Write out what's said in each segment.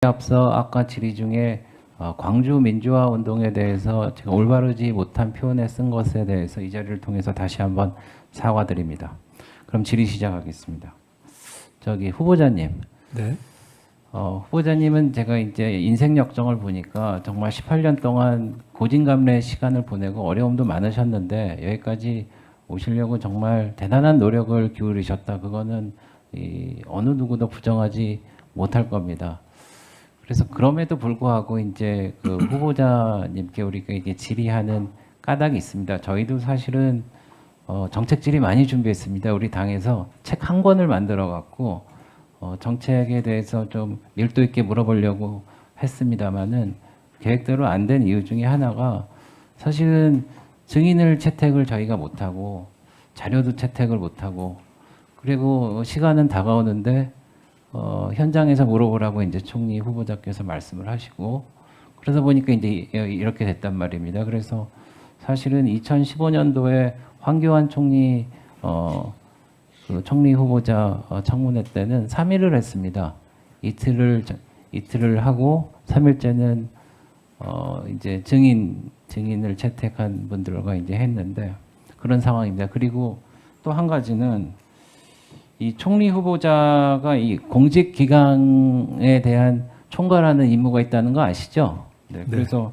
앞서 아까 질의 중에 광주 민주화 운동에 대해서 제가 올바르지 못한 표현에 쓴 것에 대해서 이 자리를 통해서 다시 한번 사과드립니다. 그럼 질의 시작하겠습니다. 저기 후보자님. 네. 후보자님은 제가 이제 인생 역정을 보니까 정말 18년 동안 고진감래의 시간을 보내고 어려움도 많으셨는데 여기까지 오시려고 정말 대단한 노력을 기울이셨다. 그거는 어느 누구도 부정하지 못할 겁니다. 그래서 그럼에도 불구하고 이제 그 후보자님께 우리가 이게 질의하는 까닭이 있습니다. 저희도 사실은 정책 질의 많이 준비했습니다. 우리 당에서 책 한 권을 만들어 갖고 정책에 대해서 좀 밀도 있게 물어보려고 했습니다만은 계획대로 안 된 이유 중에 하나가 사실은 증인을 채택을 저희가 못하고 자료도 채택을 못하고 그리고 시간은 다가오는데 현장에서 물어보라고 이제 총리 후보자께서 말씀을 하시고 그러다 보니까 이제 이렇게 됐단 말입니다. 그래서 사실은 2015년도에 황교안 총리 그 총리 후보자 청문회 때는 3일을 했습니다. 이틀을 하고 3일째는 이제 증인을 채택한 분들과 이제 했는데 그런 상황입니다. 그리고 또 한 가지는 이 총리 후보자가 이 공직 기강에 대한 총괄하는 임무가 있다는 거 아시죠? 네. 그래서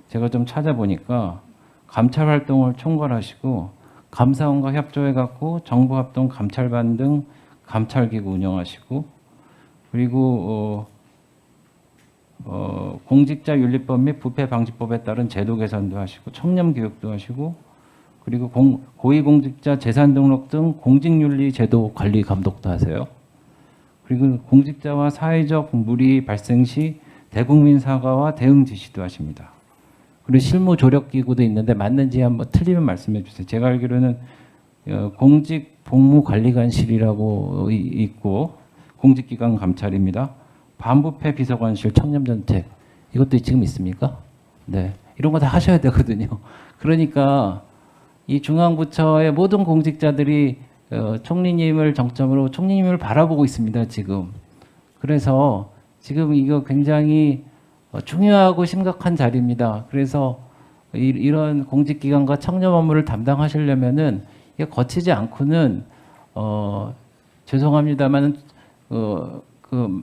제가 좀 찾아보니까 감찰 활동을 총괄하시고 감사원과 협조해 갖고 정부합동 감찰반 등 감찰기구 운영하시고 그리고 공직자윤리법 및 부패방지법에 따른 제도 개선도 하시고 청렴 교육도 하시고 그리고 고위공직자 재산 등록 등 공직윤리 제도 관리 감독도 하세요. 그리고 공직자와 사회적 물의 발생 시 대국민 사과와 대응 지시도 하십니다. 그리고 실무 조력 기구도 있는데 맞는지 한번 틀리면 말씀해 주세요. 제가 알기로는 공직복무관리관실이라고 있고 공직기관 감찰입니다. 반부패 비서관실 청렴정책 이것도 지금 있습니까? 네, 이런 거 다 하셔야 되거든요. 그러니까 이 중앙부처의 모든 공직자들이 총리님을 정점으로 총리님을 바라보고 있습니다. 지금. 그래서 지금 이거 굉장히 중요하고 심각한 자리입니다. 그래서 이런 공직기관과 청렴 업무를 담당하시려면은 이게 거치지 않고는 죄송합니다만은 그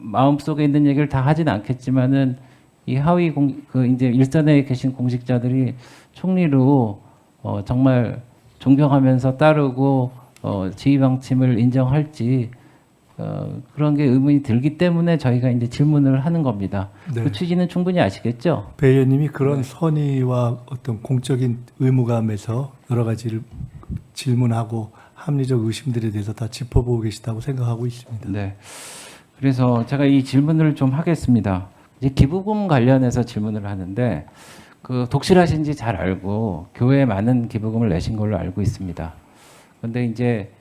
마음속에 있는 얘기를 다 하진 않겠지만은 이 하위 이제 일선에 계신 공직자들이 총리로 정말 존경하면서 따르고 지휘 방침을 인정할지 그런 게 의문이 들기 때문에 저희가 이제 질문을 하는 겁니다. 네. 그 취지는 충분히 아시겠죠? 배 의원님이 그런 선의와 어떤 공적인 의무감에서 여러 가지를 질문하고 합리적 의심들에 대해서 다 짚어보고 계시다고 생각하고 있습니다. 네. 그래서 제가 이 질문을 좀 하겠습니다. 이제 기부금 관련해서 질문을 하는데 그 독실하신지 잘 알고 교회에 많은 기부금을 내신 걸로 알고 있습니다. 그런데 이제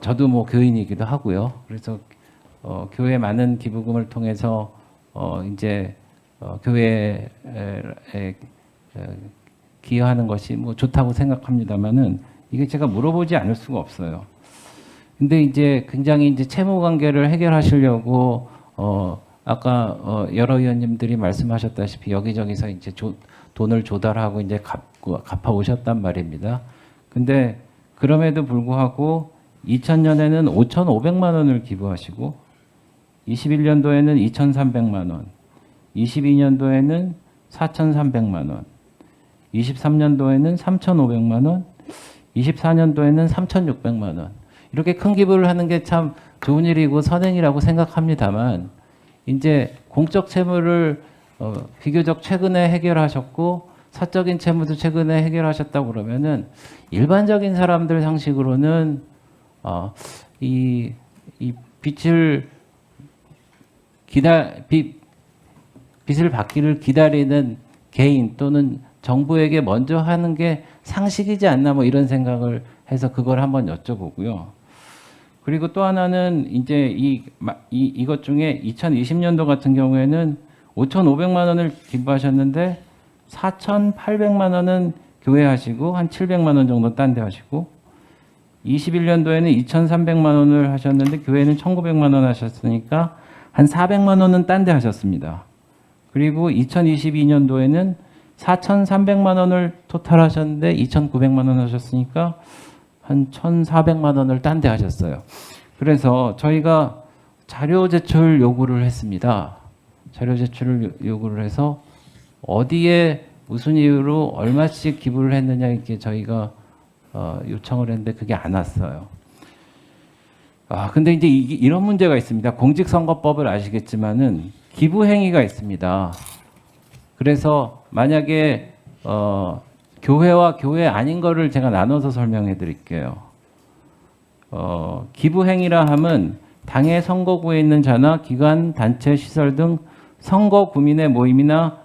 저도 뭐 교인이기도 하고요. 그래서 교회 많은 기부금을 통해서 이제 교회에 기여하는 것이 뭐 좋다고 생각합니다만은 이게 제가 물어보지 않을 수가 없어요. 근데 이제 굉장히 이제 채무 관계를 해결하시려고 아까 여러 의원님들이 말씀하셨다시피 여기저기서 이제 돈을 조달하고 이제 갚아 오셨단 말입니다. 근데 그럼에도 불구하고 2000년에는 5,500만 원을 기부하시고 21년도에는 2,300만 원, 22년도에는 4,300만 원, 23년도에는 3,500만 원, 24년도에는 3,600만 원. 이렇게 큰 기부를 하는 게 참 좋은 일이고 선행이라고 생각합니다만 이제 공적 채무를 비교적 최근에 해결하셨고 사적인 채무도 최근에 해결하셨다고 그러면은 일반적인 사람들 상식으로는 이 빚을 빚을 받기를 기다리는 개인 또는 정부에게 먼저 하는 게 상식이지 않나 뭐 이런 생각을 해서 그걸 한번 여쭤보고요. 그리고 또 하나는 이제 이것 중에 2020년도 같은 경우에는 5,500만 원을 기부하셨는데 4,800만 원은 교회 하시고 한 700만 원 정도 딴 데 하시고 21년도에는 2,300만 원을 하셨는데 교회는 1,900만 원 하셨으니까 한 400만 원은 딴 데 하셨습니다. 그리고 2022년도에는 4,300만 원을 토탈하셨는데 2,900만 원 하셨으니까 한 1,400만 원을 딴 데 하셨어요. 그래서 저희가 자료 제출 요구를 했습니다. 자료 제출을 요구를 해서 어디에 무슨 이유로 얼마씩 기부를 했느냐 이렇게 저희가 요청을 했는데 그게 안 왔어요. 근데 이제 이런 문제가 있습니다. 공직선거법을 아시겠지만은 기부 행위가 있습니다. 그래서 만약에 교회와 교회 아닌 거를 제가 나눠서 설명해 드릴게요. 기부 행위라 함은 당의 선거구에 있는 자나 기관, 단체, 시설 등 선거 구민의 모임이나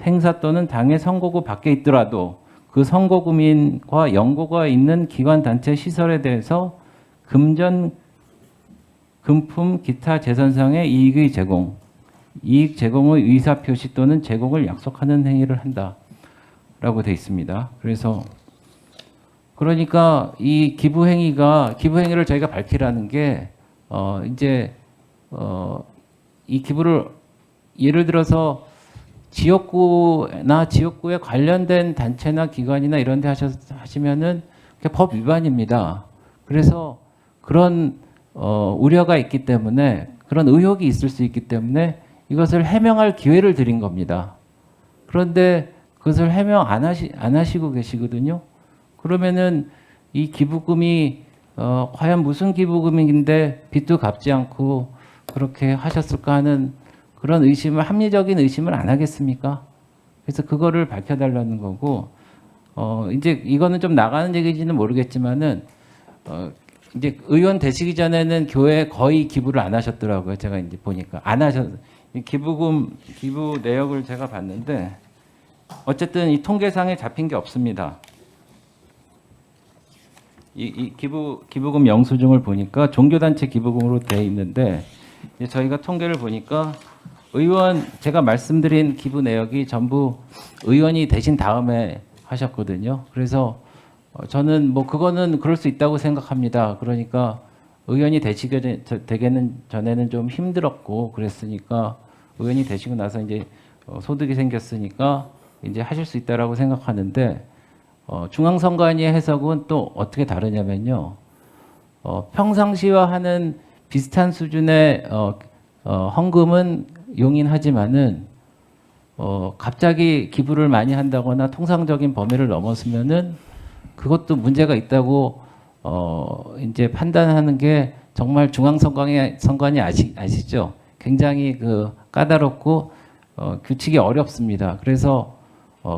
행사 또는 당의 선거구 밖에 있더라도 그 선거 구민과 연고가 있는 기관, 단체, 시설에 대해서 금전, 금품, 기타 재산상의 이익의 제공, 이익 제공의 의사 표시 또는 제공을 약속하는 행위를 한다라고 되어 있습니다. 그러니까 이 기부 행위를 저희가 밝히라는 게 이 기부를 예를 들어서 지역구에 관련된 단체나 기관이나 이런 데 하시면은 그게 법 위반입니다. 그래서 그런 우려가 있기 때문에 그런 의혹이 있을 수 있기 때문에 이것을 해명할 기회를 드린 겁니다. 그런데 그것을 해명 안 하시고 계시거든요. 그러면은 이 기부금이 과연 무슨 기부금인데 빚도 갚지 않고 그렇게 하셨을까 하는 그런 합리적인 의심을 안 하겠습니까? 그래서 그거를 밝혀달라는 거고, 이제 이거는 좀 나가는 얘기인지는 모르겠지만은, 이제 의원 되시기 전에는 교회에 거의 기부를 안 하셨더라고요. 제가 이제 보니까. 기부 내역을 제가 봤는데, 어쨌든 이 통계상에 잡힌 게 없습니다. 이 기부금 영수증을 보니까 종교단체 기부금으로 되어 있는데, 이제 저희가 통계를 보니까 제가 말씀드린 기부 내역이 전부 의원이 되신 다음에 하셨거든요. 그래서 저는 뭐 그거는 그럴 수 있다고 생각합니다. 그러니까 의원이 되기는 전에는 좀 힘들었고 그랬으니까 의원이 되시고 나서 이제 소득이 생겼으니까 이제 하실 수 있다라고 생각하는데 중앙선관위의 해석은 또 어떻게 다르냐면요. 평상시와 하는 비슷한 수준의 헌금은 용인하지만은 갑자기 기부를 많이 한다거나 통상적인 범위를 넘었으면은 그것도 문제가 있다고 이제 판단하는 게 정말 중앙선관위 아시죠? 굉장히 까다롭고 규칙이 어렵습니다. 그래서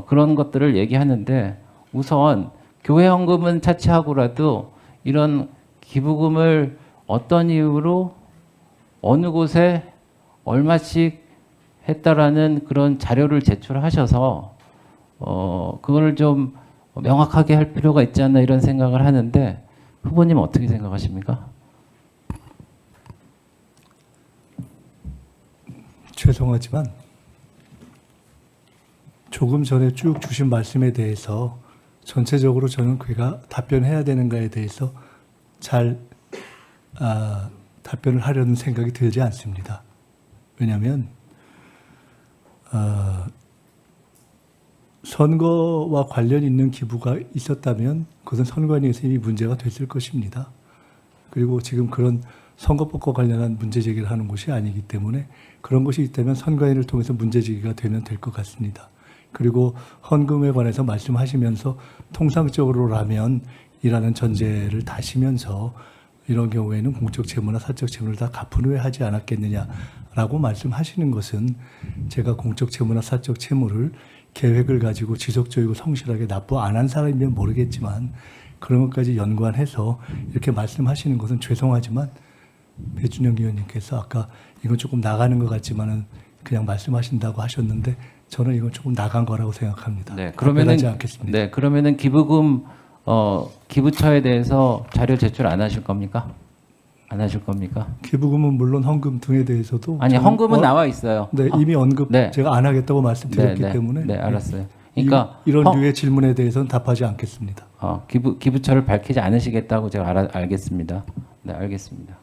그런 것들을 얘기하는데 우선 교회 헌금은 차치하고라도 이런 기부금을 어떤 이유로 어느 곳에 얼마씩 했다라는 그런 자료를 제출하셔서 그걸 좀 명확하게 할 필요가 있지 않나 이런 생각을 하는데 후보님 어떻게 생각하십니까? 죄송하지만 조금 전에 쭉 주신 말씀에 대해서 전체적으로 저는 그가 답변해야 되는가에 대해서 잘 답변을 하려는 생각이 들지 않습니다. 왜냐하면 선거와 관련 있는 기부가 있었다면 그것은 선관위에서 이미 문제가 됐을 것입니다. 그리고 지금 그런 선거법과 관련한 문제 제기를 하는 곳이 아니기 때문에 그런 것이 있다면 선관위를 통해서 문제 제기가 되면 될 것 같습니다. 그리고 헌금에 관해서 말씀하시면서 통상적으로라면 이라는 전제를 다시면서 이런 경우에는 공적 채무나 사적 채무를 다 갚은 후에 하지 않았겠느냐라고 말씀하시는 것은 제가 공적 채무나 사적 채무를 계획을 가지고 지속적이고 성실하게 납부 안 한 사람이면 모르겠지만 그런 것까지 연관해서 이렇게 말씀하시는 것은 죄송하지만 배준영 의원님께서 아까 이건 조금 나가는 것 같지만은 그냥 말씀하신다고 하셨는데 저는 이건 조금 나간 거라고 생각합니다. 네, 답변하지 않겠습니다. 네, 그러면은 기부금 기부처에 대해서 자료 제출 안 하실 겁니까? 안 하실 겁니까? 기부금은 물론 헌금 등에 대해서도 아니 헌금은 나와 있어요. 네, 이미 언급 네. 제가 안 하겠다고 말씀드렸기 때문에 네, 알았어요. 그러니까 이런 류의 질문에 대해서는 답하지 않겠습니다. 기부처를 밝히지 않으시겠다고 제가 알겠습니다. 네, 알겠습니다.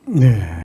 네.